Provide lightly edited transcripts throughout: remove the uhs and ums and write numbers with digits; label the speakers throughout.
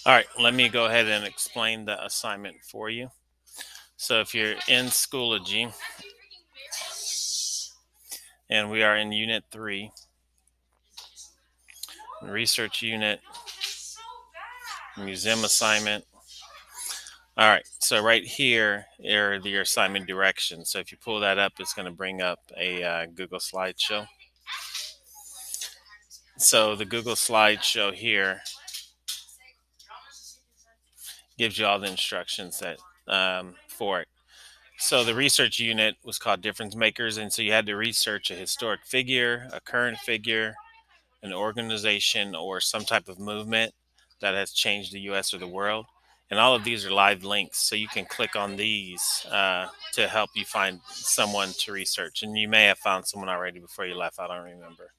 Speaker 1: All right, let me go ahead and explain the assignment for you. So if you're in Schoology and we are in Unit 3, Research Unit, Museum Assignment. All right, so right here are your assignment directions. So if you pull that up, it's going to bring up a Google slideshow. So the Google slideshow here gives you all the instructions that for it. So the research unit was called Difference Makers, and so you had to research a historic figure, a current figure, an organization, or some type of movement that has changed the U.S. or the world. And all of these are live links, so you can click on these to help you find someone to research. And you may have found someone already before you left. I don't remember.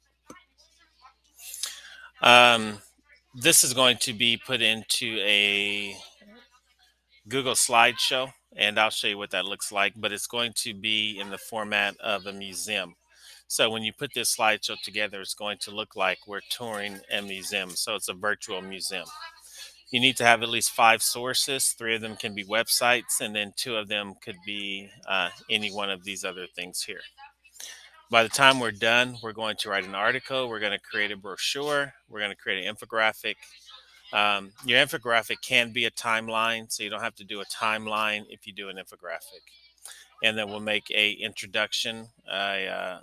Speaker 1: Um, this is going to be put into a Google slideshow, and I'll show you what that looks like, but it's going to be in the format of a museum. So when you put this slideshow together, it's going to look like we're touring a museum. So it's a virtual museum. You need to have at least 5 sources. 3 of them can be websites, and then 2 of them could be any one of these other things here. By the time we're done, we're going to write an article. We're going to create a brochure. We're going to create an infographic. Your infographic can be a timeline, so you don't have to do a timeline if you do an infographic. And then we'll make a introduction, a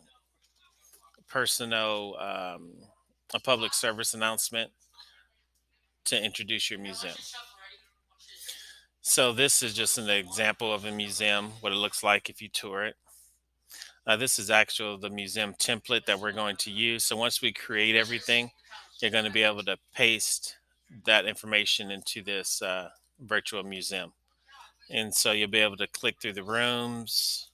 Speaker 1: personal, a public service announcement to introduce your museum. So this is just an example of a museum, what it looks like if you tour it. This is actually the museum template that we're going to use. So once we create everything, you're going to be able to paste that information into this virtual museum. And so you'll be able to click through the rooms,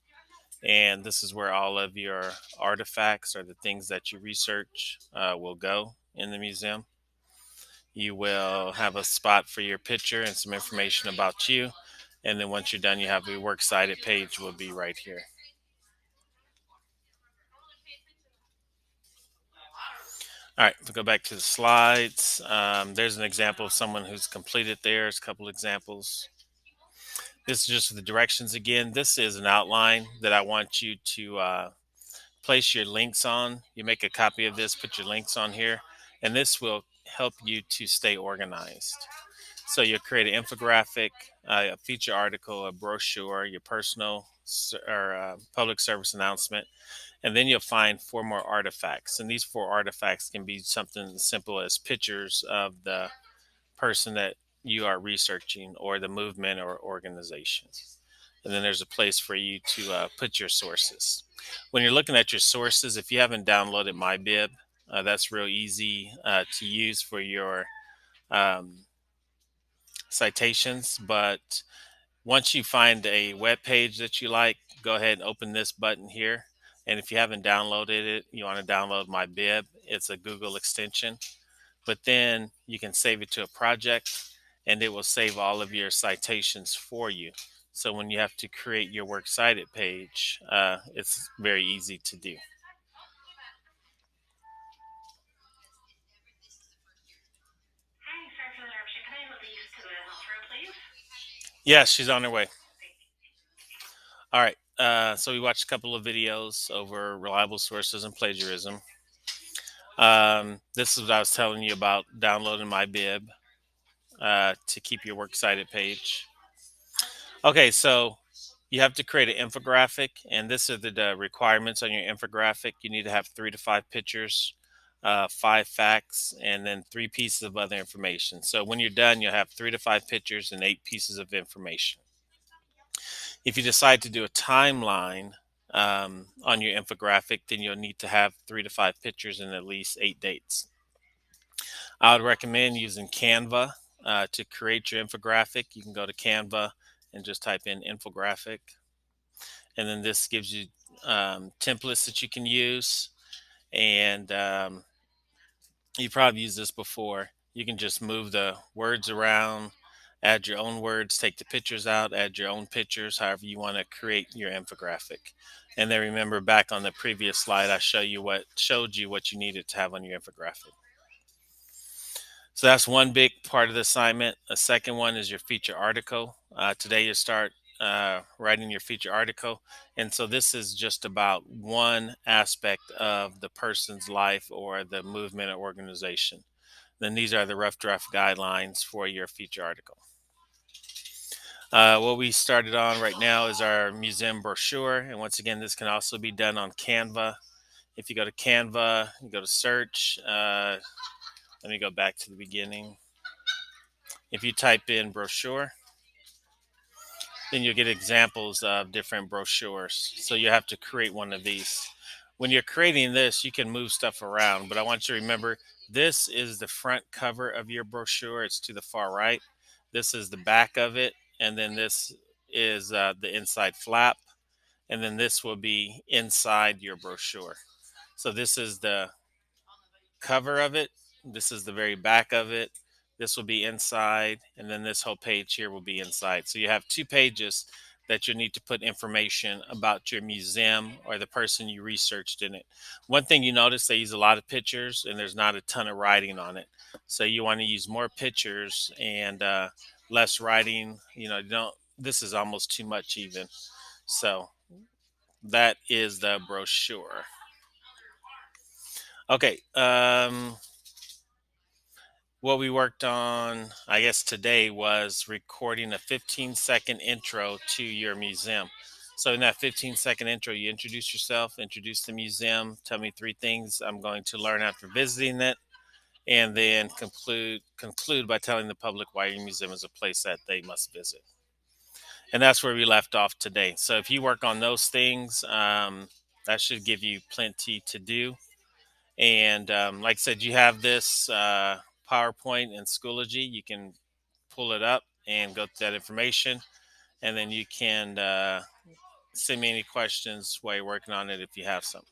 Speaker 1: and this is where all of your artifacts or the things that you research will go in the museum. You will have a spot for your picture and some information about you. And then once you're done, you have your works cited page will be right here. All right, we'll go back to the slides. There's an example of someone who's completed theirs, a couple examples. This is just the directions again. This is an outline that I want you to place your links on. You make a copy of this, put your links on here, and this will help you to stay organized. So you'll create an infographic, a feature article, a brochure, your personal or public service announcement, and then you'll find 4 more artifacts. And these 4 artifacts can be something as simple as pictures of the person that you are researching or the movement or organization. And then there's a place for you to put your sources. When you're looking at your sources, if you haven't downloaded MyBib, that's real easy to use for your um, citations. But once you find a web page that you like, go ahead and open this button here. And if you haven't downloaded it, you want to download MyBib. It's a Google extension. But then you can save it to a project, and it will save all of your citations for you. So when you have to create your works cited page, it's very easy to do. Yes, she's on her way. All right. So we watched a couple of videos over reliable sources and plagiarism. This is what I was telling you about downloading MyBib to keep your works cited page. Okay, so you have to create an infographic, and this are the requirements on your infographic. You need to have 3 to 5 pictures, 5 facts, and then 3 pieces of other information. So when you're done, you'll have 3 to 5 pictures and 8 pieces of information. If you decide to do a timeline on your infographic, then you'll need to have 3 to 5 pictures and at least 8 dates. I would recommend using Canva to create your infographic. You can go to Canva and just type in infographic. And then this gives you templates that you can use. And you probably used this before. You can just move the words around, add your own words, take the pictures out, add your own pictures, however you want to create your infographic. And then remember, back on the previous slide, I showed you what you needed to have on your infographic. So that's one big part of the assignment. A second one is your feature article. Today you start writing your feature article. And so this is just about one aspect of the person's life or the movement or organization. Then these are the rough draft guidelines for your feature article. What we started on right now is our museum brochure. And once again, this can also be done on Canva. If you go to Canva, you go to search. Let me go back to the beginning. If you type in brochure, then you'll get examples of different brochures. So you have to create one of these. When you're creating this, you can move stuff around, but I want you to remember this is the front cover of your brochure. It's to the far right. This is the back of it, and then this is the inside flap, and then this will be inside your brochure. So this is the cover of it. This is the very back of it. This will be inside, and then this whole page here will be inside. So you have two pages that you need to put information about your museum or the person you researched in it. One thing you notice, they use a lot of pictures and there's not a ton of writing on it. So you want to use more pictures and less writing. You don't, this is almost too much even. So that is the brochure. Okay. What we worked on, I guess, today was recording a 15-second intro to your museum. So, in that 15-second intro, you introduce yourself, introduce the museum, tell me three things I'm going to learn after visiting it, and then conclude by telling the public why your museum is a place that they must visit. And that's where we left off today. So, if you work on those things, that should give you plenty to do. And like I said, you have this PowerPoint and Schoology. You can pull it up and go through that information. And then you can send me any questions while you're working on it if you have some.